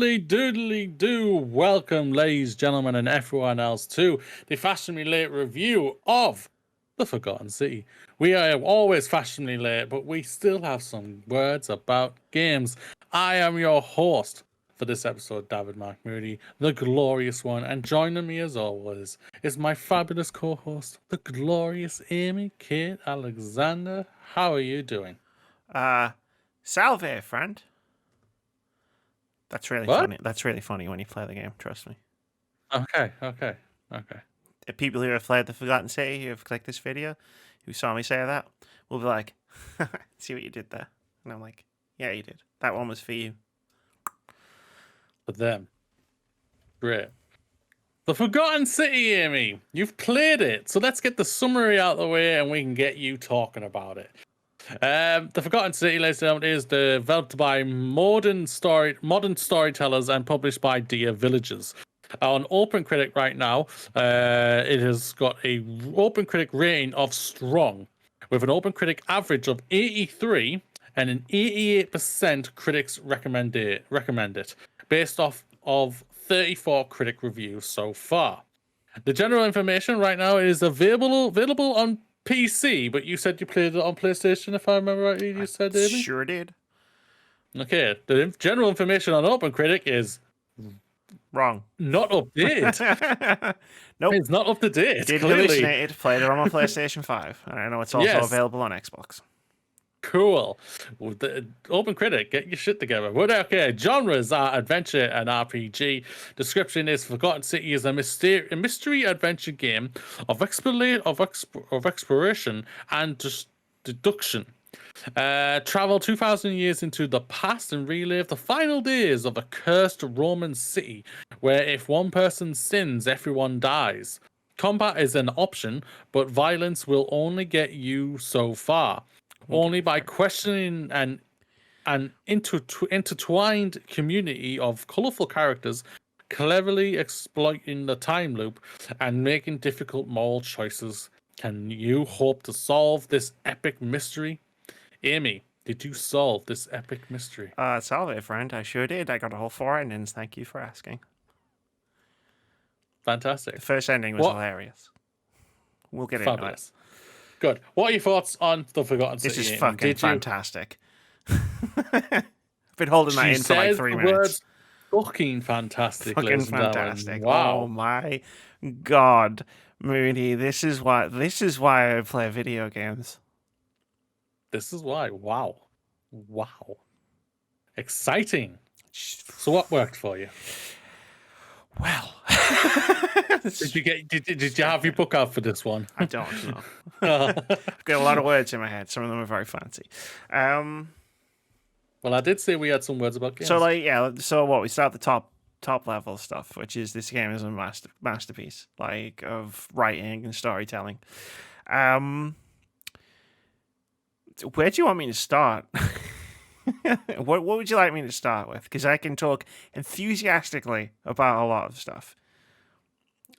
Doodly do. Welcome, ladies, gentlemen, and everyone else to the Fashionably Late review of The Forgotten City. We are always fashionably late, but we still have some words about games. I am your host for this episode, David Mark Moody, the glorious one, and joining me as always is my fabulous co-host, the glorious Amy Kate Alexander. How are you doing? Salve, friend. That's really What? funny. That's really funny when you play the game, trust me. Okay. The people who have played The Forgotten City, who have clicked this video, who saw me say that, will be like, see what you did there. And I'm like, yeah, you did. That one was for you. For them. Great. The Forgotten City, Amy. You've played it, so let's get the summary out of the way and we can get you talking about it. The Forgotten City, ladies and gentlemen, is developed by modern storytellers and published by Dear Villagers. On OpenCritic right now, it has got a OpenCritic rating of strong, with an OpenCritic average of 83 and an 88% critics recommend it, based off of 34 critic reviews so far. The general information right now is available on PC, but you said you played it on PlayStation, if I remember rightly. You said, David? Sure did. Okay, the general information on OpenCritic is wrong. Not up to date. Nope. It's not up to date. Did clearly. hallucinate it, played it on my PlayStation 5. And I know it's also available on Xbox. Cool. Well, the OpenCritic, get your shit together. But okay, genres are adventure and RPG. Description is Forgotten City is a mystery adventure game of exploration and deduction. Travel 2,000 years into the past and relive the final days of a cursed Roman city, where if one person sins, everyone dies. Combat is an option, but violence will only get you so far. Only by questioning an intertwined community of colorful characters, cleverly exploiting the time loop, and making difficult moral choices can you hope to solve this epic mystery. Amy, did you solve this epic mystery? Salve, friend. I sure did. I got a whole 4 endings. Thank you for asking. Fantastic. The first ending was hilarious. We'll get into it. Good. What are your thoughts on The Forgotten City? This is fucking fantastic. I've been holding that in for like 3 minutes. Fucking fantastic. Fucking fantastic. Wow. Oh my god, Moody. This is why I play video games. This is why. Wow. Exciting. So what worked for you? Well, did you have your book out for this one? I don't know. I've got a lot of words in my head. Some of them are very fancy. Well, I did say we had some words about games. So what? We start the top level stuff, which is this game is a masterpiece, like of writing and storytelling. Where do you want me to start? What would you like me to start with? Because I can talk enthusiastically about a lot of stuff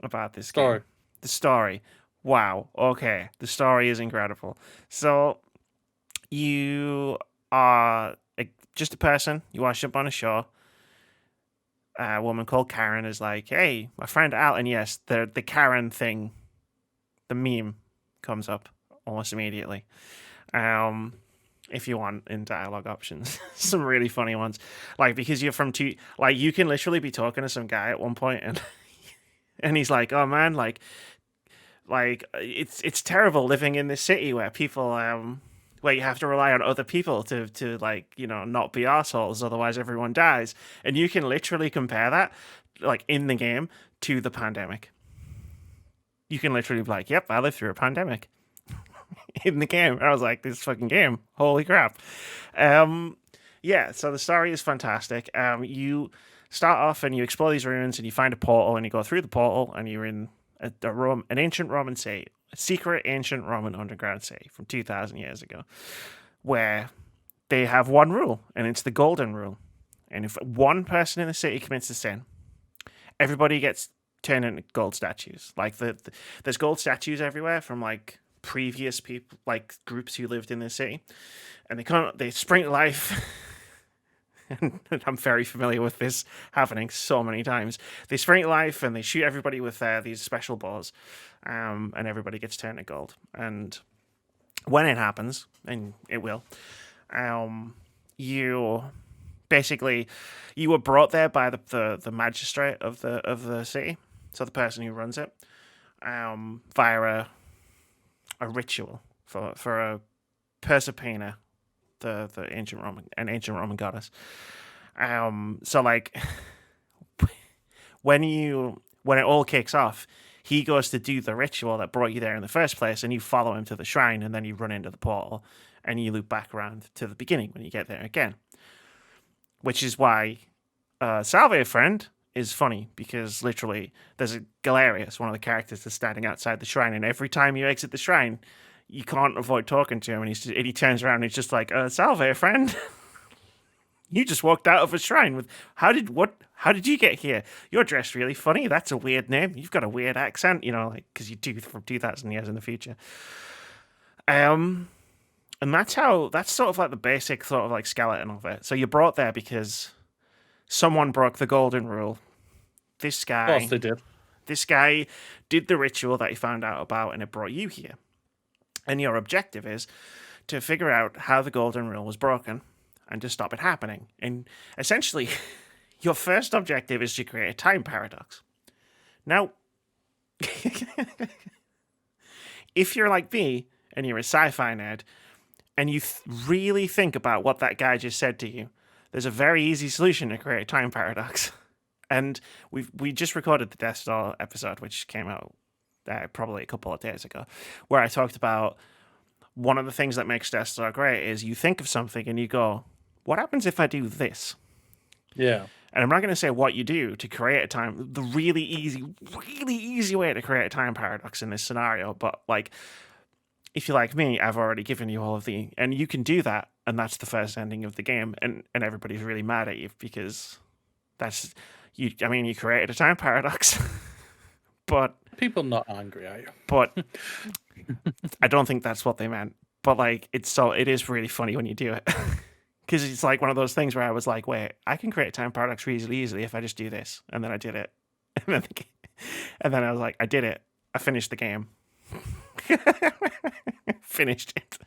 about this game. The story. Wow. Okay. The story is incredible. So you are just a person. You wash up on a shore. A woman called Karen is like, hey, my friend Al. And yes, the Karen thing, the meme comes up almost immediately. If you want in dialogue options, some really funny ones, like because you're from you can literally be talking to some guy at one point and he's like, oh man, like it's terrible living in this city where people where you have to rely on other people to like, you know, not be assholes, otherwise everyone dies. And you can literally compare that, like in the game, to the pandemic. You can literally be like, yep, I lived through a pandemic. In the game. I was like, this fucking game. Holy crap. Yeah, so the story is fantastic. You start off and you explore these ruins and you find a portal and you go through the portal and you're in an ancient Roman city, a secret ancient Roman underground city from 2,000 years ago, where they have one rule, and it's the golden rule. And if one person in the city commits a sin, everybody gets turned into gold statues. Like there's gold statues everywhere from like previous people, like groups who lived in the city, and they spring to life and I'm very familiar with this happening so many times. They spring to life and they shoot everybody with these special bows, and everybody gets turned to gold. And when it happens, and it will, you basically you were brought there by the magistrate of the city, so the person who runs it, via a ritual for a Proserpina, the ancient Roman goddess. So like when it all kicks off, he goes to do the ritual that brought you there in the first place, and you follow him to the shrine, and then you run into the portal, and you loop back around to the beginning when you get there again. Which is why Salve Friend is funny, because literally there's a Galerius, one of the characters that's standing outside the shrine, and every time you exit the shrine, you can't avoid talking to him, and he turns around and he's just like, Salve Friend. You just walked out of a shrine with how did you get here? You're dressed really funny. That's a weird name. You've got a weird accent, like because you do from 2,000 years in the future. And that's sort of like the basic sort of like skeleton of it. So you're brought there because someone broke the golden rule. This guy, Of course they did. This guy did the ritual that he found out about, and it brought you here. And your objective is to figure out how the golden rule was broken and to stop it happening. And essentially, your first objective is to create a time paradox. Now, if you're like me and you're a sci-fi nerd and you really think about what that guy just said to you, there's a very easy solution to create a time paradox. And we just recorded the Death Star episode, which came out probably a couple of days ago, where I talked about one of the things that makes Death Star great is you think of something and you go, what happens if I do this? Yeah. And I'm not going to say what you do to create a time, the really easy way to create a time paradox in this scenario. But like, if you're like me, I've already given you all of and you can do that. And that's the first ending of the game. And everybody's really mad at you because you created a time paradox. But people not angry at you. But I don't think that's what they meant. But like, it is really funny when you do it. Because it's like one of those things where I was like, wait, I can create a time paradox really easily if I just do this. And then I did it. And then I was like, I did it. I finished the game. Finished it.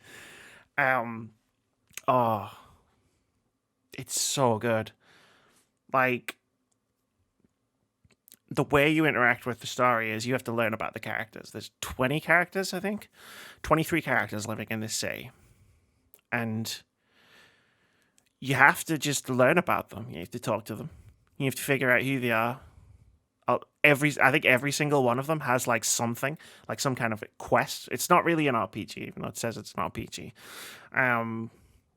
Oh, it's so good. Like, the way you interact with the story is you have to learn about the characters. There's 20 characters, I think. 23 characters living in this city. And you have to just learn about them. You have to talk to them. You have to figure out who they are. I think every single one of them has like something, like some kind of quest. It's not really an RPG, even though it says it's an RPG.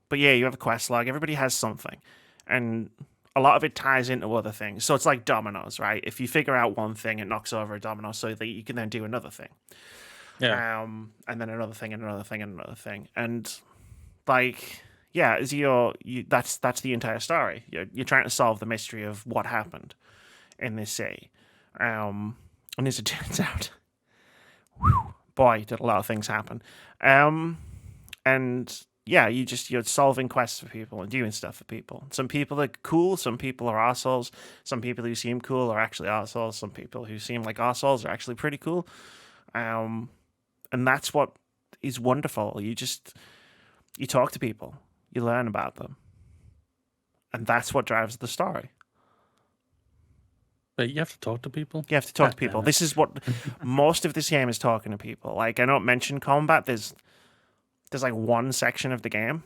But yeah, you have a quest log. Everybody has something. And a lot of it ties into other things. So it's like dominoes, right? If you figure out one thing, it knocks over a domino so that you can then do another thing. Yeah. And then another thing, and another thing, and another thing. And like, yeah, that's the entire story. You're trying to solve the mystery of what happened in this city. And as it turns out, boy, did a lot of things happen. And yeah, you're solving quests for people and doing stuff for people. Some people are cool, some people are arseholes. Some people who seem cool are actually arseholes. Some people who seem like arseholes are actually pretty cool. And that's what is wonderful. You talk to people, you learn about them. And that's what drives the story. But you have to talk to people? You have to talk to people. This is what most of this game is, talking to people. Like, I don't mention combat. There's like one section of the game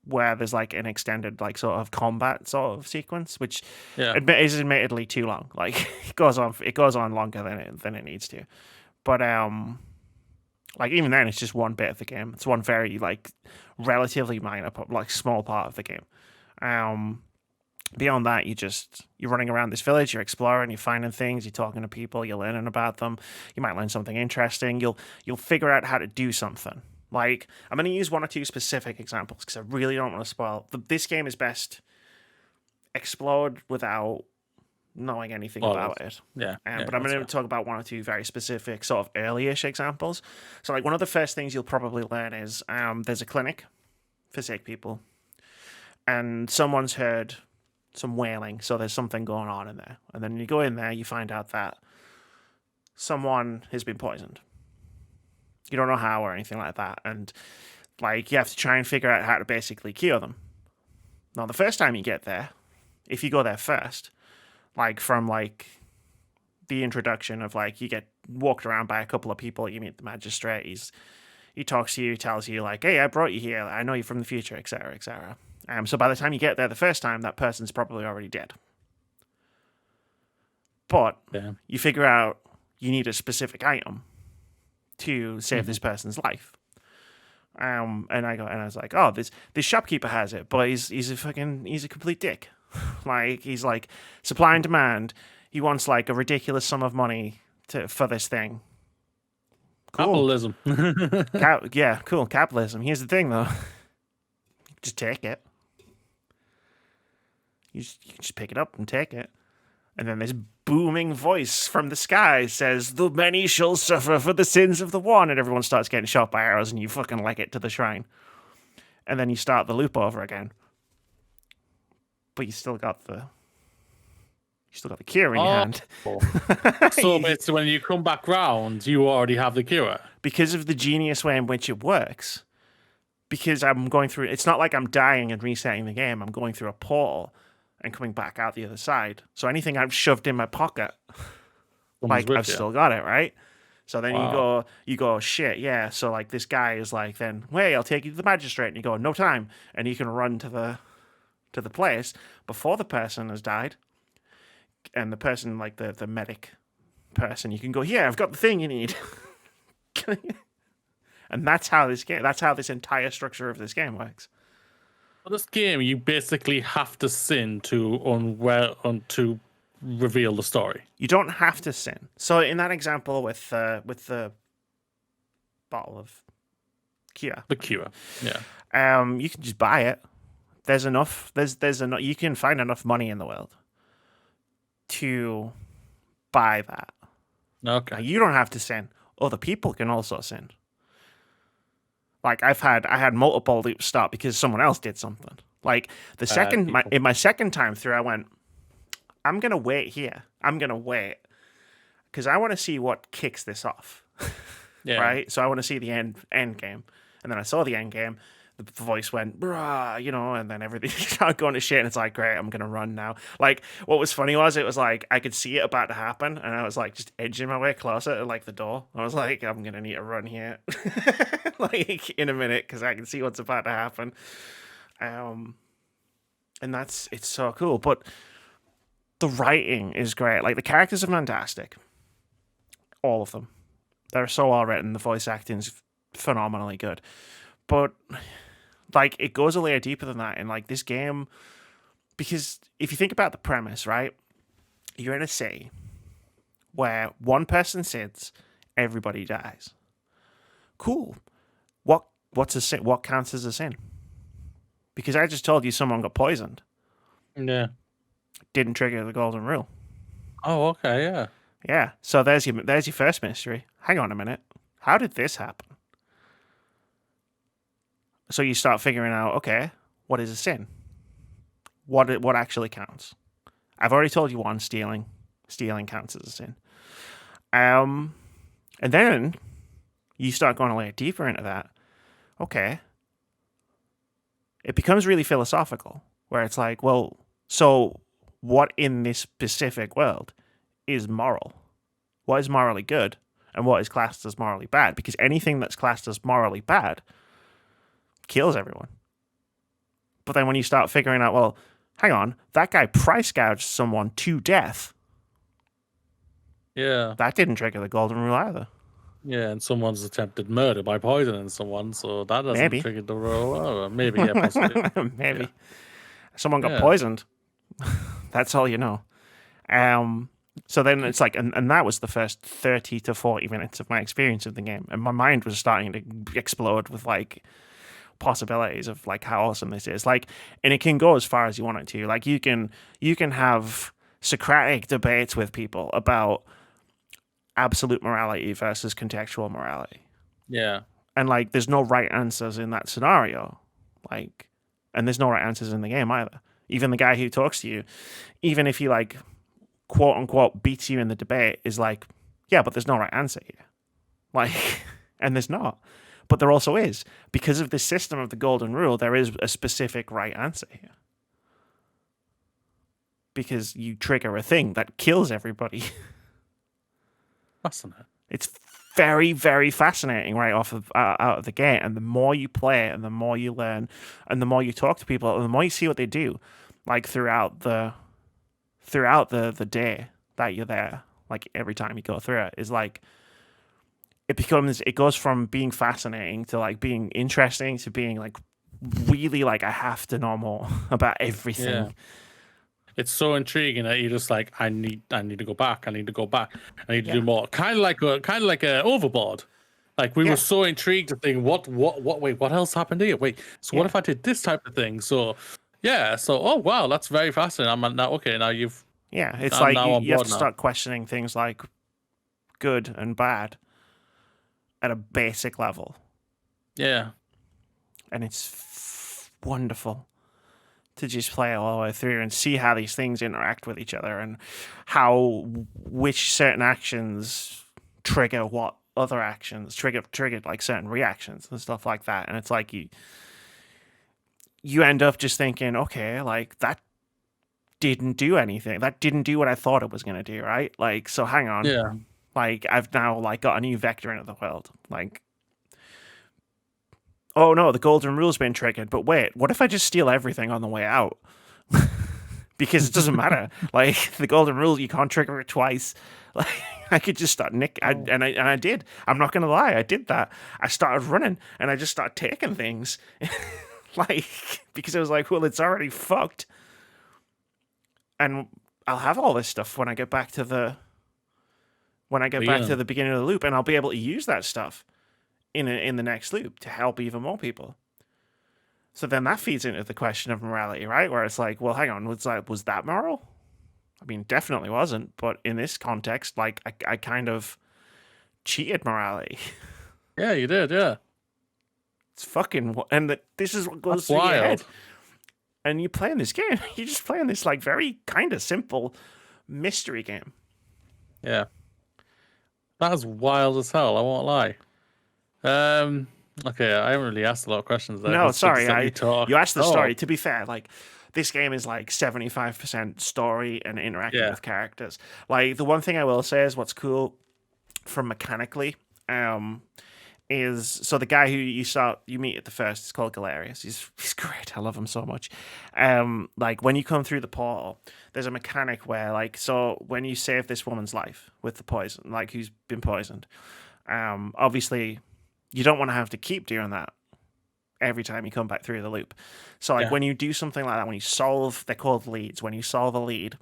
where there's like an extended like sort of combat sort of sequence, which is admittedly too long. Like, it goes on longer than it needs to. But like, even then, it's just one bit of the game. It's one very like relatively minor, like small part of the game. Beyond that, you're running around this village, you're exploring, you're finding things, you're talking to people, you're learning about them. You might learn something interesting. You'll figure out how to do something. Like, I'm going to use one or two specific examples because I really don't want to spoil. This game is best explored without knowing anything about it. Yeah. But I'm going to talk about one or two very specific sort of early-ish examples. So, like, one of the first things you'll probably learn is there's a clinic for sick people. and someone's heard some wailing, so there's something going on in there. And then you go in there, you find out that someone has been poisoned. You don't know how or anything like that, and like you have to try and figure out how to basically cure them. Now, the first time you get there, if you go there first, like from like the introduction of like you get walked around by a couple of people, you meet the magistrate, he talks to you, tells you like, hey, I brought you here, I know you're from the future, etc., etc. So by the time you get there the first time, that person's probably already dead. But Yeah. you figure out you need a specific item to save this person's life. And I was like, oh, this shopkeeper has it, but he's a complete dick. Like, he's like, supply and demand. He wants like a ridiculous sum of money for this thing. Cool. Capitalism. Yeah, cool. Capitalism. Here's the thing, though. Just take it. You just pick it up and take it. And then this booming voice from the sky says, the many shall suffer for the sins of the one. And everyone starts getting shot by arrows and you fucking leg it to the shrine. And then you start the loop over again. But you still got the cure in your hand. So it's when you come back round, you already have the cure. Because of the genius way in which it works, because I'm going through, it's not like I'm dying and resetting the game. I'm going through a portal and coming back out the other side. So anything I've shoved in my pocket, like I've still got it, right? So then you go, shit, yeah. So like this guy is like, then, hey, I'll take you to the magistrate. And you go, no time. And you can run to the place before the person has died. And the person, like the medic person, you can go, yeah, I've got the thing you need. And that's how this entire structure of this game works. For this game, you basically have to sin to reveal the story. You don't have to sin. So in that example with the bottle of cure, The cure, yeah. you can just buy it. There's enough. There's enough. You can find enough money in the world to buy that. Okay. Now, you don't have to sin. Other people can also sin. Like I had multiple loops stop because someone else did something. Like in my second time through, I went, I'm gonna wait here. I'm gonna wait because I want to see what kicks this off. Yeah. Right. So I want to see the end game, and then I saw the end game. The voice went, brah, and then everything started going to shit, and it's like, great, I'm gonna run now. Like, what was funny was, it was like, I could see it about to happen, and I was like, just edging my way closer to, like, the door. I was like, I'm gonna need to run here, like, in a minute, because I can see what's about to happen. And it's so cool, but the writing is great. Like, the characters are fantastic. All of them. They're so well written, the voice acting's phenomenally good. But like, it goes a layer deeper than that in like this game, because if you think about the premise, right, you're in a city where one person sins, everybody dies. Cool. What's a sin? What counts as a sin? Because I just told you someone got poisoned. Yeah. Didn't trigger the golden rule. Oh, okay, yeah. Yeah. So there's your first mystery. Hang on a minute. How did this happen? So you start figuring out, okay, what is a sin? What actually counts? I've already told you one, stealing. Stealing counts as a sin. And then you start going a layer deeper into that. Okay. It becomes really philosophical, where it's like, well, so what in this specific world is moral? What is morally good? And what is classed as morally bad? Because anything that's classed as morally bad kills everyone. But then when you start figuring out, well, hang on, that guy price gouged someone to death. Yeah. That didn't trigger the golden rule either. Yeah, and someone's attempted murder by poisoning someone, so that doesn't trigger the rule. Oh, maybe, yeah, possibly. Maybe. Yeah. Someone got poisoned. That's all you know. So then it's like, and that was the first 30 to 40 minutes of my experience of the game. And my mind was starting to explode with like possibilities of like how awesome this is. Like, and it can go as far as you want it to. Like, you can have Socratic debates with people about absolute morality versus contextual morality. Yeah. And like, there's no right answers in that scenario. Like, and there's no right answers in the game either. Even the guy who talks to you, even if he like quote unquote beats you in the debate, is like, yeah, but there's no right answer here. Like, and there's not. But there also is. Because of this system of the golden rule, there is a specific right answer here. Because you trigger a thing that kills everybody. Fascinating. It's very, very fascinating right off of out of the gate. And the more you play, and the more you learn, and the more you talk to people, and the more you see what they do, like throughout the day that you're there, like every time you go through it, is like it goes from being fascinating to like being interesting to being like really like I have to know more about everything. Yeah. It's so intriguing that you're just like, I need to go back. I need to go back. I need to do more. Kind of like a Overboard. Like we were so intrigued to think, wait, what else happened here? Wait, so what if I did this type of thing? So oh wow, that's very fascinating. I'm now okay. Now you've it's I'm like you have to start questioning things like good and bad at a basic level. Yeah, and it's wonderful to just play it all the way through and see how these things interact with each other and how which certain actions trigger what other actions triggered like certain reactions and stuff like that. And it's like you end up just thinking, okay, like that didn't do anything. That didn't do what I thought it was going to do, right? Like, so hang on. Yeah. Like I've now like got a new vector into the world. Like, oh no, the golden rule's been triggered. But wait, what if I just steal everything on the way out? Because it doesn't matter. Like the golden rule, you can't trigger it twice. Like I could just start and I did. I'm not gonna lie, I did that. I started running and I just started taking things, like because I was like, well, it's already fucked, and I'll have all this stuff when I get back to the beginning of the loop, and I'll be able to use that stuff in the next loop to help even more people. So then that feeds into the question of morality, right? Where it's like, well, hang on, was that moral? I mean, definitely wasn't. But in this context, like, I kind of cheated morality. Yeah, you did, yeah. It's fucking... And this is what goes That's through your head. wild. And you're playing this game. You're just playing this, like, very kind of simple mystery game. Yeah. That is wild as hell, I won't lie. Okay, I haven't really asked a lot of questions there. No, sorry, you asked the Oh. story. To be fair, like this game is like 75% story and interacting with characters. Like the one thing I will say is what's cool from mechanically, is so the guy who you meet at the first is called Galerius. He's great. I love him so much. Like when you come through the portal, there's a mechanic where like so when you save this woman's life with the poison, like who's been poisoned, obviously you don't want to have to keep doing that every time you come back through the loop. So like when you do something like that, when you solve, they're called leads. When you solve a lead,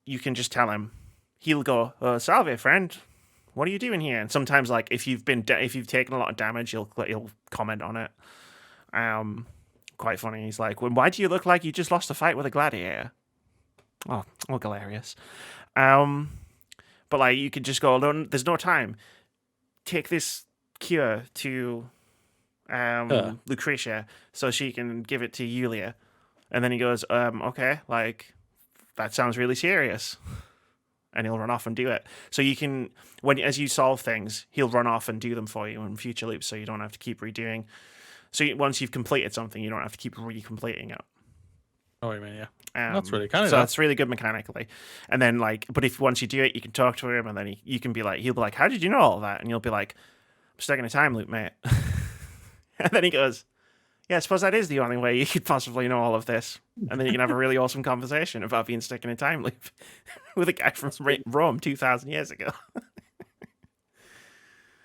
you can just tell him, he'll go, "Oh, salve, friend. What are you doing here?" And sometimes like if you've taken a lot of damage, he'll comment on it. Quite funny. He's like, "Well, why do you look like you just lost a fight with a gladiator?" Oh, hilarious. But like you could just go, "No, there's no time. Take this cure to Lucretia so she can give it to Yulia." And then he goes, okay, like that sounds really serious. And he'll run off and do it. So you can, as you solve things, he'll run off and do them for you in future loops, so you don't have to keep redoing. So once you've completed something, you don't have to keep recompleting it. Oh, you mean, yeah. That's really kind of. So it's really good mechanically. And then like, but if once you do it, you can talk to him, and then you can be like, he'll be like, "How did you know all that?" And you'll be like, "I'm stuck in a time loop, mate." And then he goes, "Yeah, I suppose that is the only way you could possibly know all of this." And then you can have a really awesome conversation about being stuck in a time loop with a guy from Rome 2,000 years ago.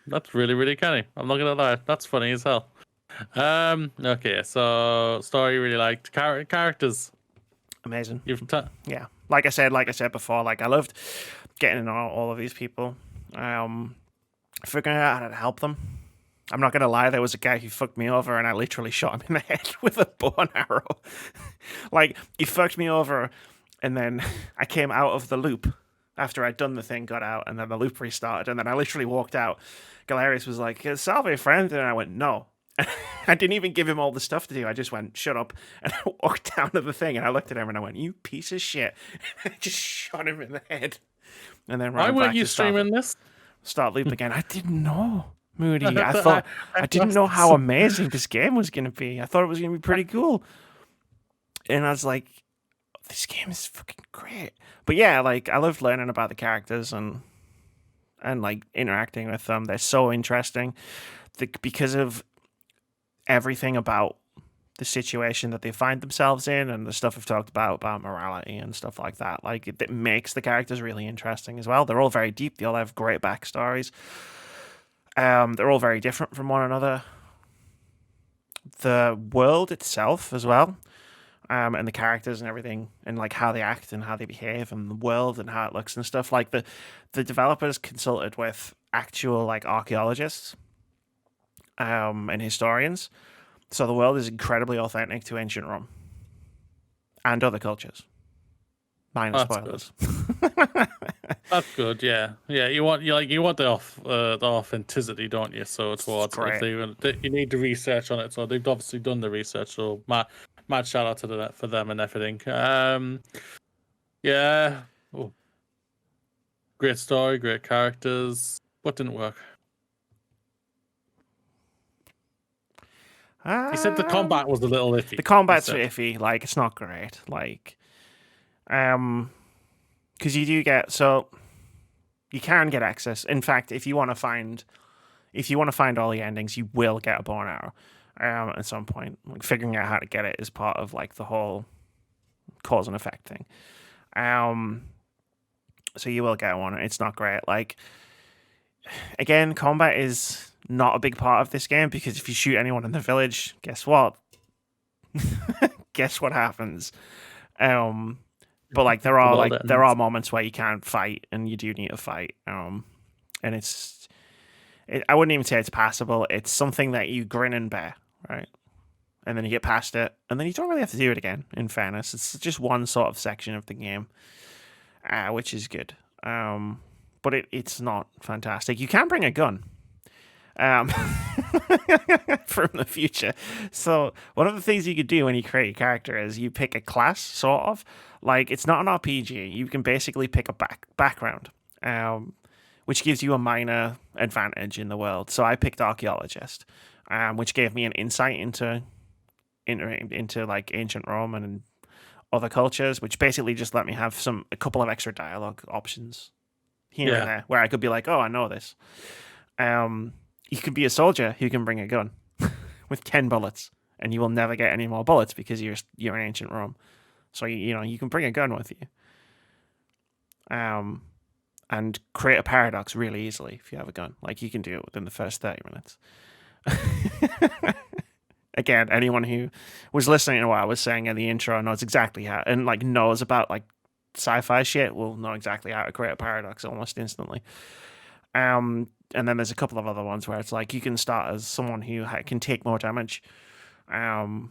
That's really, really canny. I'm not gonna lie. That's funny as hell. Okay, so story really liked. Characters. Amazing. Yeah. Like I said before, like I loved getting to know all of these people. Figuring out how to help them. I'm not gonna lie, there was a guy who fucked me over and I literally shot him in the head with a bow and arrow. Like, he fucked me over and then I came out of the loop after I'd done the thing, got out, and then the loop restarted, and then I literally walked out. Galerius was like, "Salve, friend," and I went, "No, I didn't even give him all the stuff to do. I just went, shut up. And I walked down to the thing and I looked at him and I went, you piece of shit. I just shot him in the head. And then Why ran weren't back you to streaming this? start loop again. I didn't know, Moody. I I- thought I I didn't lost know how some- amazing this game was going to be. I thought it was going to be pretty cool. And I was like, this game is fucking great. But yeah, like I loved learning about the characters and like interacting with them. They're so interesting because of everything about the situation that they find themselves in and the stuff we've talked about morality and stuff like that. Like it makes the characters really interesting as well. They're all very deep. They all have great backstories. They're all very different from one another. The world itself as well, and the characters and everything, and like how they act and how they behave, and the world and how it looks and stuff. Like the developers consulted with actual like archaeologists, and historians, so the world is incredibly authentic to ancient Rome and other cultures. Minor That's spoilers. That's good. Yeah, yeah. You want the authenticity, don't you? So towards great. you need the research on it. So they've obviously done the research. So mad shout out to for them and everything. Yeah. Oh. Great story, great characters. What didn't work? He said the combat was a little iffy. The combat's iffy. Like it's not great. Like, because you do get you can get access. In fact, if you want to find all the endings, you will get a bow and arrow. At some point, like figuring out how to get it is part of like the whole cause and effect thing. So you will get one. It's not great. Like, again, combat is not a big part of this game because if you shoot anyone in the village, guess what? Guess what happens? But like there are moments where you can't fight and you do need to fight. And I wouldn't even say it's passable. It's something that you grin and bear, right? And then you get past it, and then you don't really have to do it again. In fairness, it's just one sort of section of the game, which is good. But it's not fantastic. You can bring a gun. From the future. So one of the things you could do when you create a character is you pick a class, sort of. Like, it's not an RPG. You can basically pick a background, which gives you a minor advantage in the world. So I picked archaeologist, which gave me an insight into like ancient Rome and other cultures, which basically just let me have a couple of extra dialogue options here and there, where I could be like, oh, I know this. You could be a soldier who can bring a gun with 10 bullets, and you will never get any more bullets because you're in ancient Rome. So you can bring a gun with you, and create a paradox really easily if you have a gun. Like you can do it within the first 30 minutes. Again, anyone who was listening to what I was saying in the intro knows exactly how, and like knows about like sci-fi shit will know exactly how to create a paradox almost instantly. And then there's a couple of other ones where it's like you can start as someone who can take more damage. And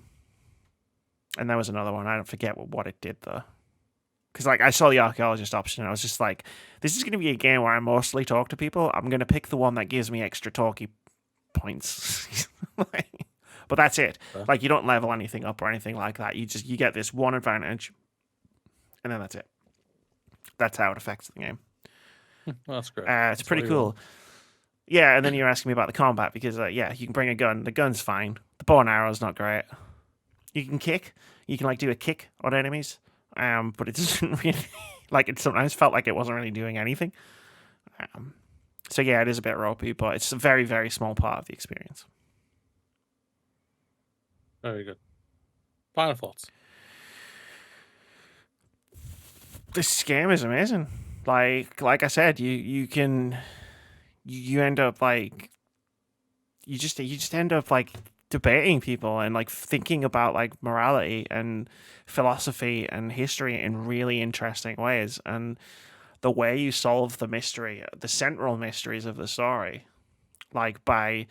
there was another one. I don't forget what it did though. Because like I saw the archaeologist option and I was just like, this is going to be a game where I mostly talk to people. I'm going to pick the one that gives me extra talky points. But that's it. Like you don't level anything up or anything like that. You get this one advantage and then that's it. That's how it affects the game. That's great. It's pretty cool. Yeah, and then you're asking me about the combat because, you can bring a gun. The gun's fine. The bow and arrow's not great. You can kick. You can, like, do a kick on enemies. But it doesn't really... like, it sometimes felt like it wasn't really doing anything. So, yeah, it is a bit ropey, but it's a very, very small part of the experience. Very good. Final thoughts. This game is amazing. Like I said, you end up like you just end up like debating people and like thinking about like morality and philosophy and history in really interesting ways, and the way you solve the mystery, the central mysteries of the story, like by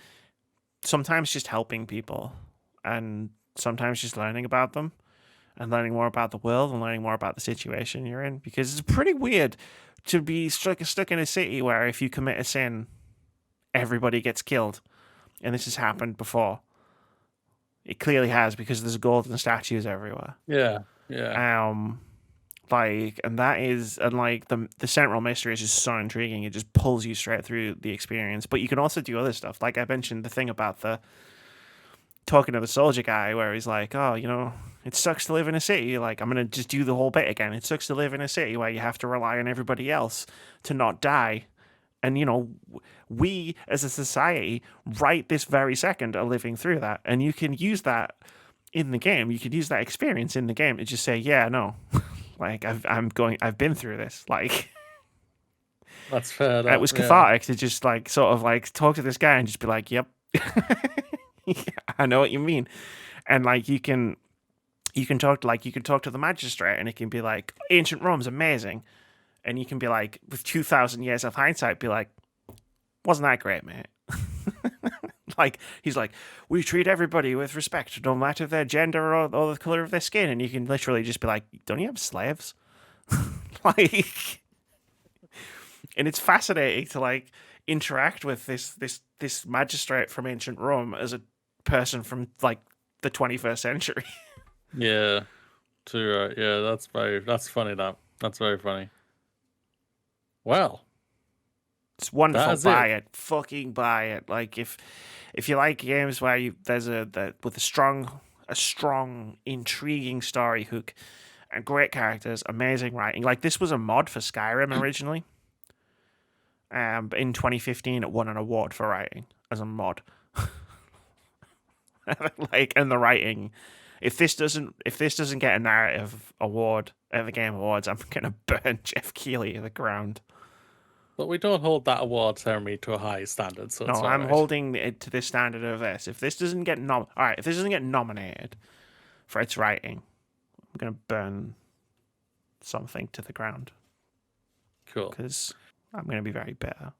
sometimes just helping people and sometimes just learning about them and learning more about the world and learning more about the situation you're in, because it's pretty weird to be stuck in a city where if you commit a sin, everybody gets killed. And this has happened before. It clearly has because there's golden statues everywhere. Yeah, yeah. And that is, and like the central mystery is just so intriguing. It just pulls you straight through the experience. But you can also do other stuff. Like I mentioned, the thing about the talking to the soldier guy, where he's like, "Oh, it sucks to live in a city. Like I'm gonna just do the whole bit again. It sucks to live in a city where you have to rely on everybody else to not die." And we as a society, right this very second, are living through that, and you can use that in the game. You could use that experience in the game to just say, "Yeah, no." Like I've been through this. Like That's fair it enough. was Yeah. cathartic to just like sort of like talk to this guy and just be like, "Yep, I know what you mean." And like you can talk to the magistrate, and it can be like, ancient Rome's amazing, and you can be like, with 2,000 years of hindsight, be like, wasn't that great, mate? Like he's like, we treat everybody with respect, no matter their gender or the color of their skin, and you can literally just be like, don't you have slaves? Like, and it's fascinating to like interact with this magistrate from ancient Rome as a person from like the 21st century. Yeah. Too right. Yeah, that's funny. That's very funny. Well, It's wonderful. that is Buy it. it. Fucking buy it. Like if you like games where with a strong, intriguing story hook and great characters, amazing writing. Like this was a mod for Skyrim originally. In 2015, it won an award for writing as a mod. Like, and the writing. If this doesn't get a narrative award at the Game Awards, I'm gonna burn Jeff Keighley to the ground. But we don't hold that award ceremony to a high standard, so No, it's all I'm right. holding it to the standard of this. If this doesn't get if this doesn't get nominated for its writing, I'm gonna burn something to the ground Cool. because I'm gonna be very bitter.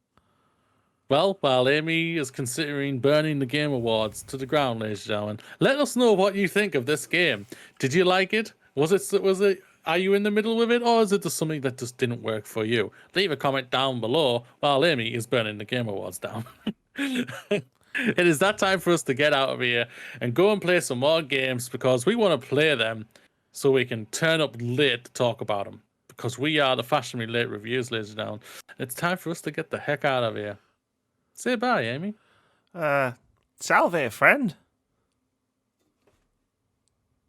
Well, while Amy is considering burning the Game Awards to the ground, ladies and gentlemen, let us know what you think of this game. Did you like it? Was it? Are you in the middle with it, or is it just something that just didn't work for you? Leave a comment down below while Amy is burning the Game Awards down. It is that time for us to get out of here and go and play some more games because we want to play them so we can turn up late to talk about them. Because we are the Fashionably Late Reviews, ladies and gentlemen. It's time for us to get the heck out of here. Say bye, Amy. Salve, friend.